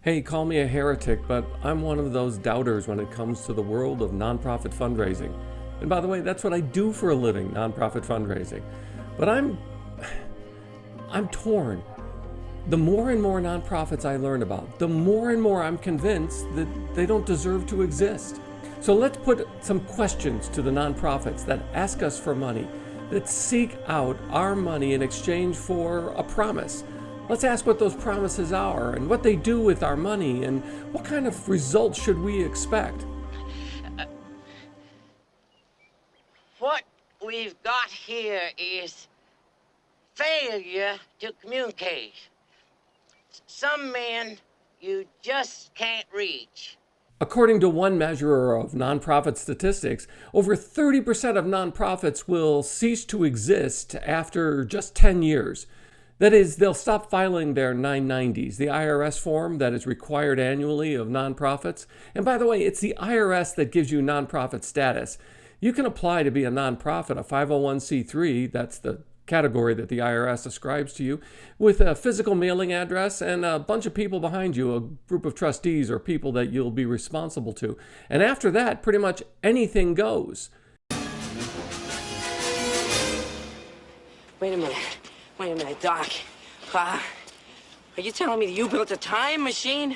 Hey, call me a heretic, but I'm one of those doubters when it comes to the world of nonprofit fundraising. And by the way, that's what I do for a living, nonprofit fundraising. But I'm torn. The more and more nonprofits I learn about, the more and more I'm convinced that they don't deserve to exist. So let's put some questions to the nonprofits that ask us for money, that seek out our money in exchange for a promise. Let's ask what those promises are and what they do with our money and what kind of results should we expect. What we've got here is failure to communicate. Some men you just can't reach. According to one measurer of nonprofit statistics, over 30% of nonprofits will cease to exist after just 10 years. That is, they'll stop filing their 990s, the IRS form that is required annually of nonprofits. And by the way, it's the IRS that gives you nonprofit status. You can apply to be a nonprofit, a 501c3, that's the category that the IRS ascribes to you, with a physical mailing address and a bunch of people behind you, a group of trustees or people that you'll be responsible to. And after that, pretty much anything goes. Wait a minute, Doc. Are you telling me that you built a time machine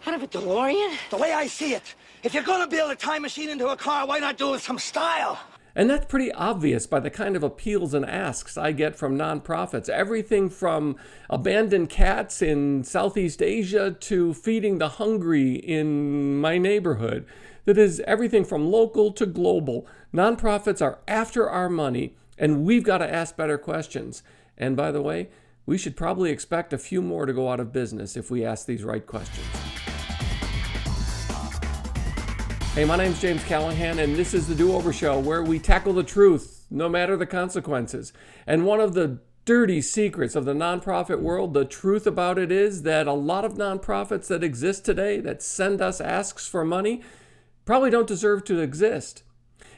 out of a DeLorean? The way I see it, if you're gonna build a time machine into a car, why not do it with some style? And that's pretty obvious by the kind of appeals and asks I get from nonprofits. Everything from abandoned cats in Southeast Asia to feeding the hungry in my neighborhood. That is everything from local to global. Nonprofits are after our money, and we've got to ask better questions. And by the way, we should probably expect a few more to go out of business if we ask these right questions. Hey, my name's James Callahan, and this is the Do-Over Show, where we tackle the truth, no matter the consequences. And one of the dirty secrets of the nonprofit world, the truth about it is that a lot of nonprofits that exist today that send us asks for money probably don't deserve to exist.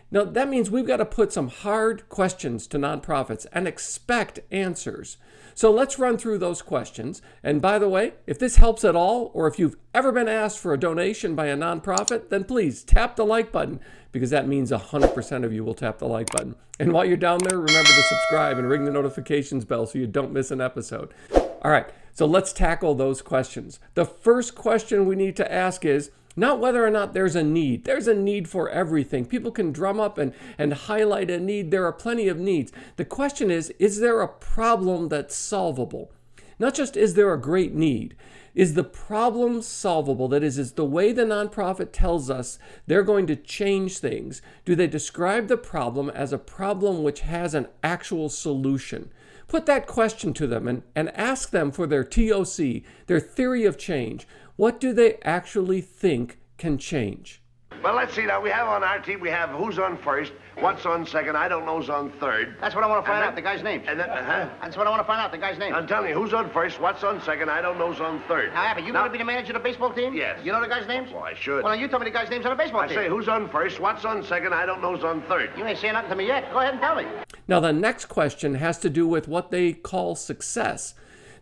Now, that means we've got to put some hard questions to nonprofits and expect answers. So let's run through those questions. And by the way, if this helps at all, or if you've ever been asked for a donation by a nonprofit, then please tap the like button, because that means 100% of you will tap the like button. And while you're down there, remember to subscribe and ring the notifications bell so you don't miss an episode. All right, so let's tackle those questions. The first question we need to ask is, not whether or not there's a need. There's a need for everything. People can drum up and highlight a need. There are plenty of needs. The question is there a problem that's solvable? Not just is there a great need. Is the problem solvable? That is the way the nonprofit tells us they're going to change things. Do they describe the problem as a problem which has an actual solution? Put that question to them and ask them for their TOC, their theory of change. What do they actually think can change? Well, let's see now. We have on our team, we have who's on first, what's on second, I don't know who's on third. That's what I want to find out, the guy's name. And then, That's what I want to find out, the guy's name. I'm telling you, who's on first, what's on second, I don't know who's on third. Now, Abby, you going to be the manager of the baseball team? Yes. You know the guy's names? Well, I should. Well, then you tell me the guy's names on the baseball I team. say, who's on first, what's on second, I don't know who's on third. You ain't saying nothing to me yet. Go ahead and tell me. Now, the next question has to do with what they call success.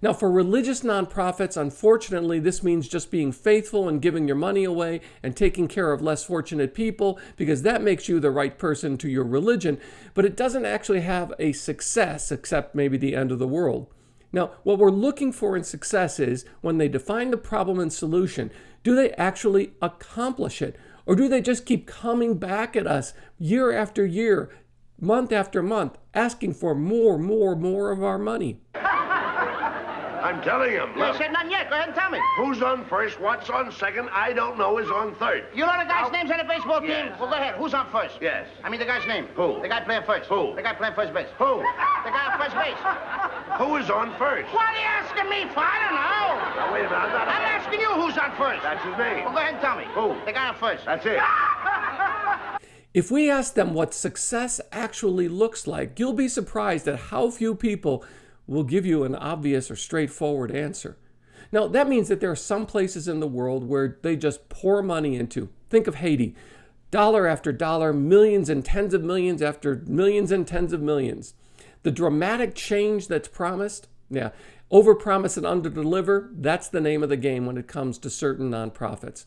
Now, for religious nonprofits, unfortunately, this means just being faithful and giving your money away and taking care of less fortunate people, because that makes you the right person to your religion, but it doesn't actually have a success except maybe the end of the world. Now, what we're looking for in success is when they define the problem and solution, do they actually accomplish it? Or do they just keep coming back at us year after year, month after month, asking for more of our money? I'm telling him. You ain't said nothing yet. Go ahead and tell me. Who's on first, what's on second, I don't know is on third. You know the guy's names on the baseball team? Yes. Well, go ahead. Who's on first? Yes. I mean the guy's name. Who? The guy playing first. Who? The guy playing first base. Who? The guy on first base. Who is on first? What are you asking me for? I don't know. Now, wait a minute, I'm asking you who's on first. That's his name. Well, go ahead and tell me. Who? The guy on first. That's it. If we ask them what success actually looks like, you'll be surprised at how few people will give you an obvious or straightforward answer. Now, that means that there are some places in the world where they just pour money into. Think of Haiti. Dollar after dollar, millions and tens of millions after millions and tens of millions. The dramatic change that's promised, Overpromise and underdeliver, that's the name of the game when it comes to certain nonprofits.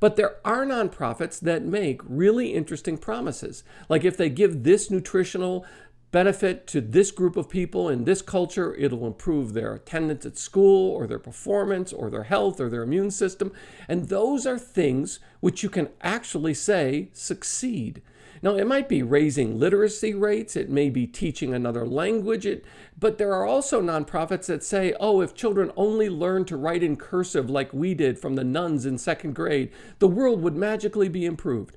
But there are nonprofits that make really interesting promises. Like if they give this nutritional benefit to this group of people in this culture, it'll improve their attendance at school or their performance or their health or their immune system. And those are things which you can actually say succeed. Now, it might be raising literacy rates, it may be teaching another language, but there are also nonprofits that say, oh, if children only learn to write in cursive like we did from the nuns in second grade, the world would magically be improved.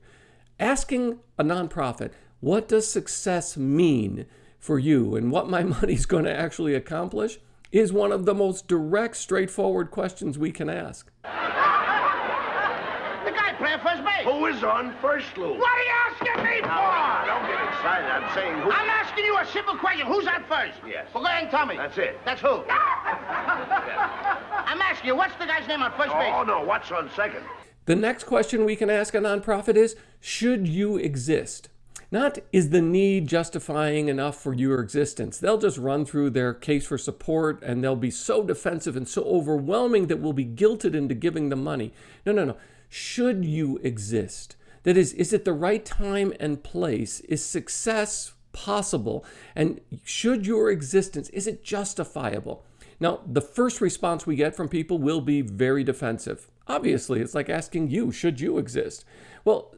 Asking a nonprofit, what does success mean for you and what my money's going to actually accomplish, is one of the most direct, straightforward questions we can ask. The guy playing first base. Who is on first, Lou? What are you asking me for? Don't get excited. I'm saying who... I'm asking you a simple question. Who's on first? Yes. Well, go ahead and tell me. That's it. That's who? I'm asking you, what's the guy's name on first base? Oh, no. What's on second? The next question we can ask a nonprofit is, should you exist? Not, is the need justifying enough for your existence? They'll just run through their case for support and they'll be so defensive and so overwhelming that we'll be guilted into giving them money. No. Should you exist? That is it the right time and place? Is success possible? And should your existence, is it justifiable? Now, the first response we get from people will be very defensive. Obviously, it's like asking you, should you exist? Well,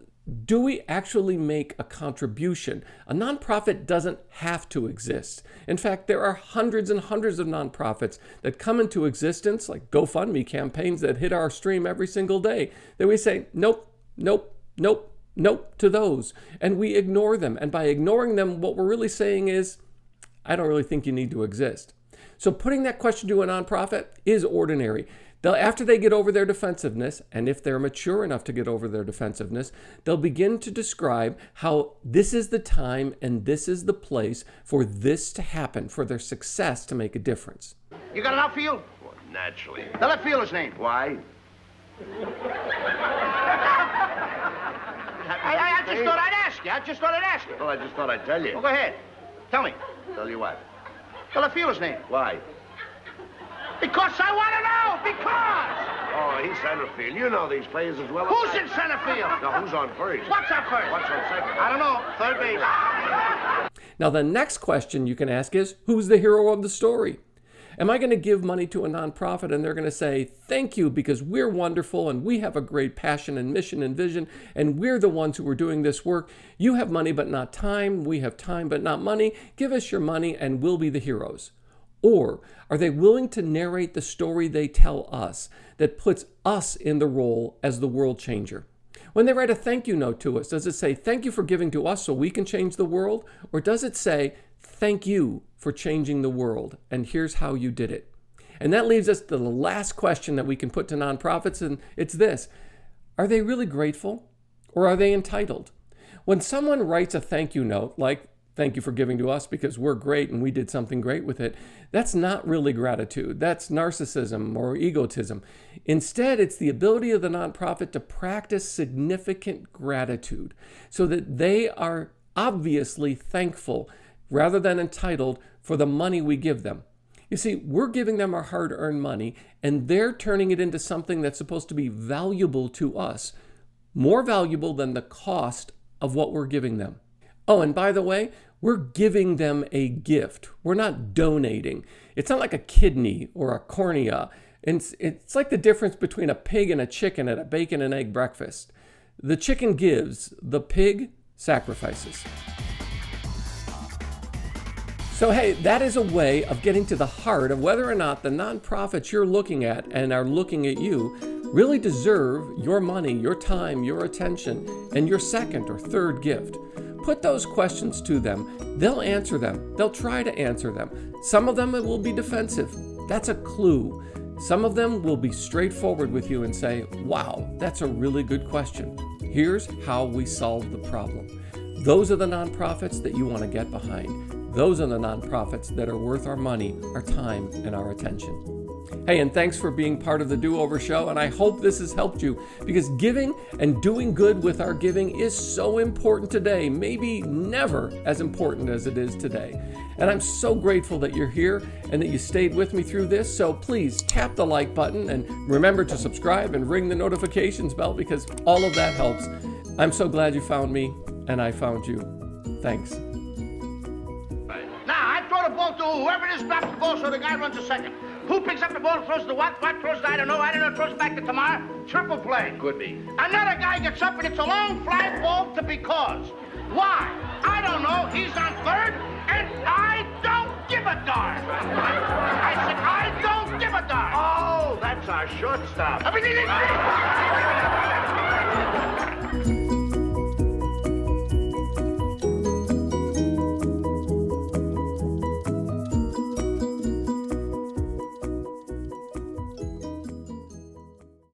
do we actually make a contribution? A nonprofit doesn't have to exist. In fact, there are hundreds and hundreds of nonprofits that come into existence, like GoFundMe campaigns that hit our stream every single day, that we say, nope to those. And we ignore them. And by ignoring them, what we're really saying is, I don't really think you need to exist. So putting that question to a nonprofit is ordinary. After they get over their defensiveness, and if they're mature enough to get over their defensiveness, they'll begin to describe how this is the time and this is the place for this to happen, for their success to make a difference. You got an outfield? Well, naturally. The left fielder's name. Why? I just thought I'd ask you. Well, I just thought I'd tell you. Well, go ahead. Tell me. Tell you what? The left fielder's name. Why? Because I want to know. Because. Oh, he's center field. You know these players as well as Who's I. in center field? Now, who's on first? What's on first? What's on second? I don't know. Third base. Now, the next question you can ask is, who's the hero of the story? Am I going to give money to a nonprofit and they're going to say, thank you because we're wonderful and we have a great passion and mission and vision and we're the ones who are doing this work. You have money but not time. We have time but not money. Give us your money and we'll be the heroes. Or are they willing to narrate the story they tell us that puts us in the role as the world changer? When they write a thank you note to us, does it say, thank you for giving to us so we can change the world? Or does it say, thank you for changing the world, and here's how you did it? And that leaves us to the last question that we can put to nonprofits, and it's this. Are they really grateful, or are they entitled? When someone writes a thank you note, like, thank you for giving to us because we're great and we did something great with it, that's not really gratitude. That's narcissism or egotism. Instead, it's the ability of the nonprofit to practice significant gratitude so that they are obviously thankful rather than entitled for the money we give them. You see, we're giving them our hard-earned money and they're turning it into something that's supposed to be valuable to us, more valuable than the cost of what we're giving them. Oh, and by the way, we're giving them a gift. We're not donating. It's not like a kidney or a cornea. It's like the difference between a pig and a chicken at a bacon and egg breakfast. The chicken gives, the pig sacrifices. So hey, that is a way of getting to the heart of whether or not the nonprofits you're looking at and are looking at you really deserve your money, your time, your attention, and your second or third gift. Put those questions to them. They'll answer them. They'll try to answer them. Some of them will be defensive. That's a clue. Some of them will be straightforward with you and say, wow, that's a really good question. Here's how we solve the problem. Those are the nonprofits that you want to get behind. Those are the nonprofits that are worth our money, our time, and our attention. Hey, and thanks for being part of the Do-Over Show, and I hope this has helped you, because giving and doing good with our giving is so important today, maybe never as important as it is today. And I'm so grateful that you're here and that you stayed with me through this, so please tap the like button and remember to subscribe and ring the notifications bell, because all of that helps. I'm so glad you found me, and I found you. Thanks. Now, I throw the ball to whoever it is drops the ball so the guy runs a second. Who picks up the ball and throws the what throws it, I don't know, throws it back to Tamar? Triple play. Could be. Another guy gets up and it's a long fly ball to because. Why? I don't know. He's on third and I don't give a darn. I said, I don't give a darn. Oh, that's our shortstop. Everything is